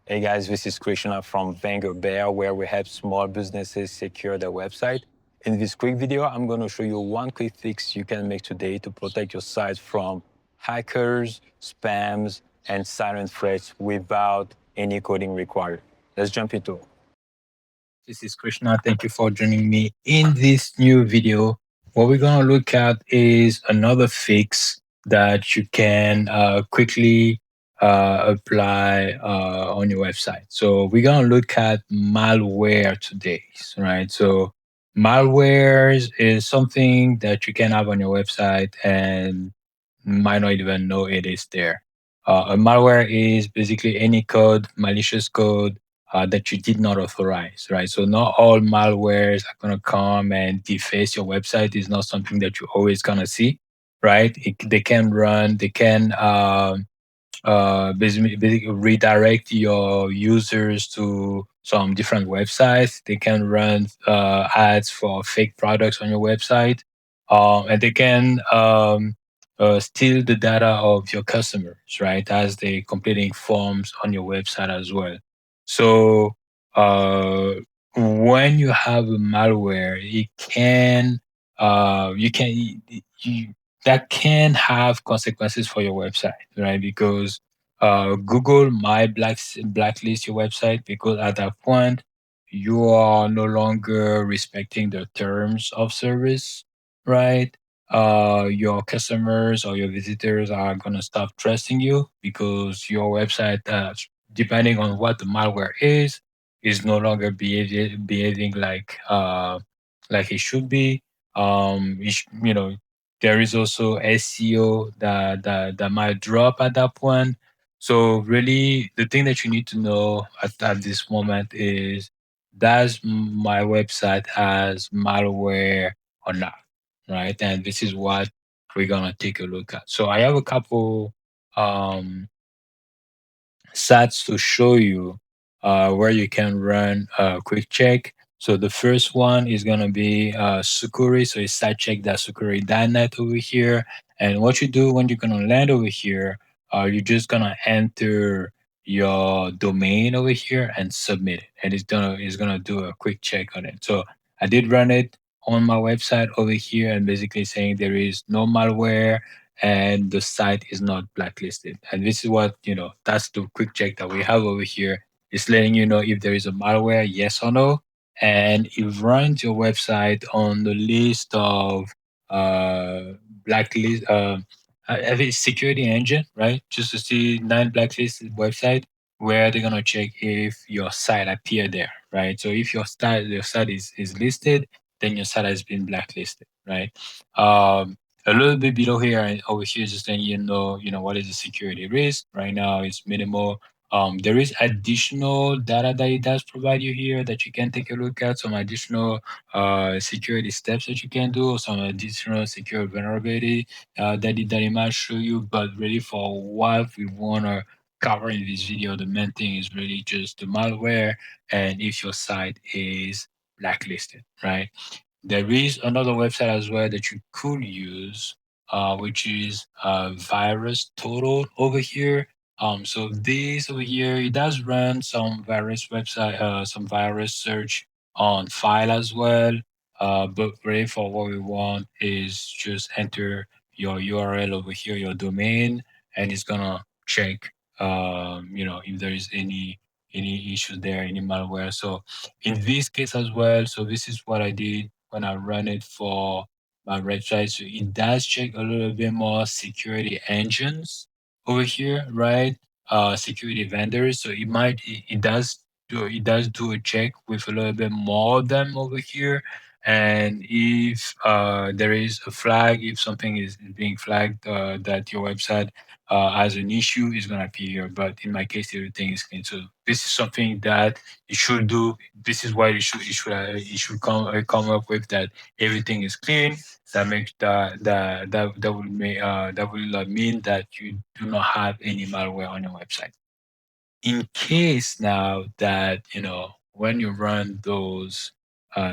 Hey guys, this is Krishna from Vanguard, where we help small businesses secure their website. In this quick video, I'm going to show you one quick fix you can make today to protect your site from hackers, spams, and silent threats without any coding required. Let's jump into it. This is Krishna. Thank you for joining me in this new video. What we're going to look at is another fix that you can quickly apply on your website. So we're going to look at malware today, right? So malware is something that you can have on your website and might not even know it is there. A malware is basically any code, malicious code that you did not authorize, right? So not all malwares are going to come and deface your website. Is not something that you're always going to see, right? They can run, they can basically redirect your users to some different websites. They can run ads for fake products on your website, and they can steal the data of your customers, right, as they completing forms on your website as well. So uh, when you have a malware, it can you can you, that can have consequences for your website, right? Because Google might blacklist your website because at that point you are no longer respecting the terms of service, right? Your customers or your visitors are gonna stop trusting you because your website, depending on what the malware is no longer behaving like it should be. You know, there is also SEO that might drop at that point. So really, the thing that you need to know at this moment is, does my website has malware or not, right? And this is what we're gonna take a look at. So I have a couple um, sites to show you where you can run a quick check. So the first one is going to be Sucuri. So it's sitecheck.sucuri.net over here. And what you do when you're going to land over here, you're just going to enter your domain over here and submit it. And it's gonna do a quick check on it. So I did run it on my website over here and basically saying there is no malware and the site is not blacklisted. And this is what, that's the quick check that we have over here. It's letting you know if there is a malware, yes or no. And it runs your website on the list of uh, blacklist, I think security engine, right? Just to see 9 blacklisted website where they're gonna check if your site appear there, right? So if your site is listed, then your site has been blacklisted, right? A little bit below here and over here is just letting you know what is the security risk. Right now it's minimal. There is additional data that it does provide you here that you can take a look at, some additional security steps that you can do, or some additional secure vulnerability that it might show you. But really, for what we want to cover in this video, the main thing is really just the malware and if your site is blacklisted, right? There is another website as well that you could use, which is Virus Total over here. So this over here, it does run some virus website, some virus search on file as well. But really for what we want is just enter your URL over here, your domain, and it's gonna check, if there is any issues there, any malware. So in this case as well, so this is what I did when I run it for my website. So it does check a little bit more security engines over here, right? Security vendors. So it does do a check with a little bit more of them over here. And if there is a flag, if something is being flagged that your website has an issue, is going to appear here. But in my case, everything is clean. So this is something that you should do. This is why you should come up with that everything is clean. That makes that will mean that you do not have any malware on your website. In case now that when you run those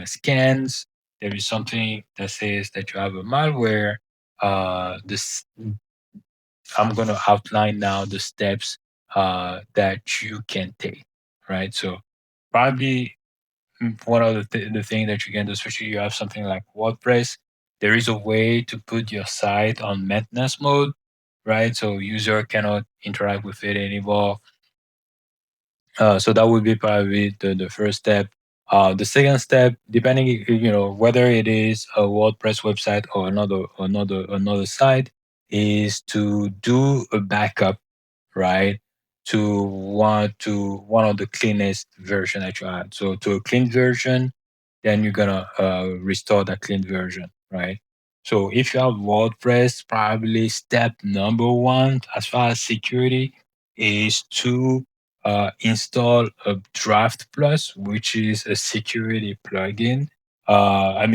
scans, there is something that says that you have a malware. This I'm going to outline now the steps that you can take, right? So probably one of the thing that you can do, especially you have something like WordPress, there is a way to put your site on maintenance mode, right? So user cannot interact with it anymore. So that would be probably the first step. The second step, depending whether it is a WordPress website or another site, is to do a backup, right? To one of the cleanest version that you had. So to a clean version, then you're gonna restore that clean version, right? So if you have WordPress, probably step number one as far as security is to install a Draft Plus, which is a security plugin. A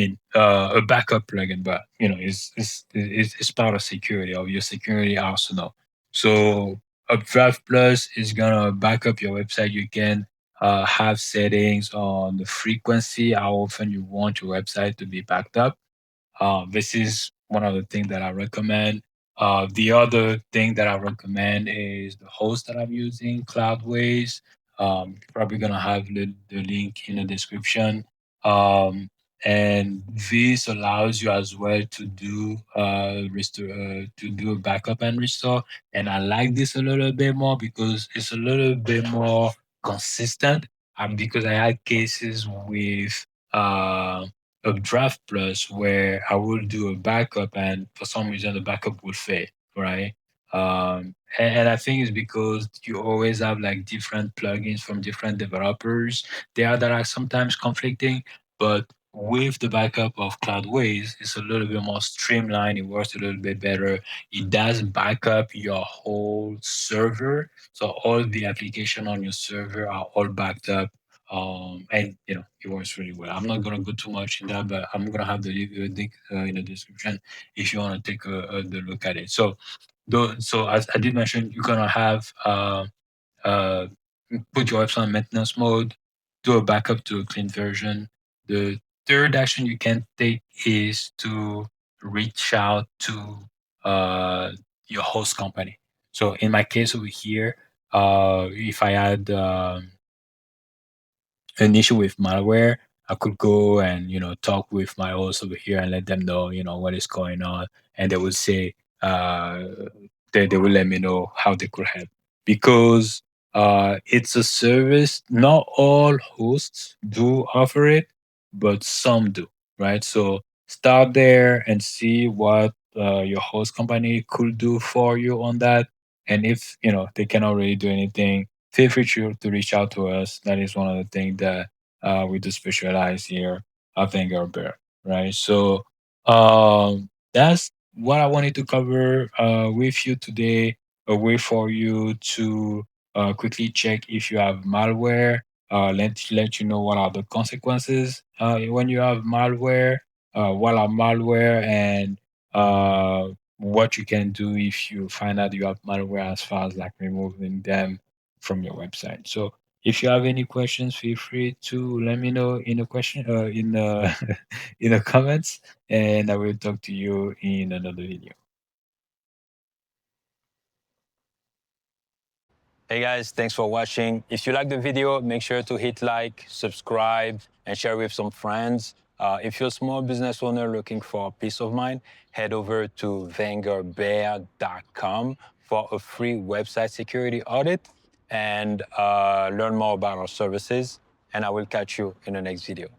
backup plugin, but it's part of security of your security arsenal. So a Draft Plus is gonna back up your website. You can have settings on the frequency, how often you want your website to be backed up. This is one of the things that I recommend. The other thing that I recommend is the host that I'm using, Cloudways. Probably gonna have the link in the description. Um, and this allows you as well to do restore, to do a backup and restore. And I like this a little bit more because it's a little bit more consistent. Because I had cases with a Draft Plus where I will do a backup and for some reason the backup will fail, right? And I think it's because you always have like different plugins from different developers there that are sometimes conflicting, but with the backup of Cloudways, it's a little bit more streamlined. It works a little bit better. It does back up your whole server. So all the application on your server are all backed up, and it works really well. I'm not gonna go too much in that, but I'm gonna have the link in the description if you want to take the look at it. So, so as I did mention, you're gonna have uh, put your website on maintenance mode, do a backup to a clean version. The third action you can take is to reach out to uh, your host company. So in my case over here, if I had an issue with malware, I could go and talk with my host over here and let them know what is going on, and they would say they will let me know how they could help because it's a service. Not all hosts do offer it, but some do, right? So start there and see what your host company could do for you on that, and if they cannot really do anything, feel free to reach out to us. That is one of the things that we do specialize here at Vanguard Bear, right? So that's what I wanted to cover with you today. A way for you to quickly check if you have malware. Let you know what are the consequences when you have malware. What are malware and what you can do if you find out you have malware as far as like removing them from your website. So if you have any questions, feel free to let me know in the question in the in the comments, and I will talk to you in another video. Hey guys, thanks for watching. If you like the video, make sure to hit like, subscribe, and share with some friends. If you're a small business owner looking for peace of mind, head over to vanguardbear.com for a free website security audit and learn more about our services. And I will catch you in the next video.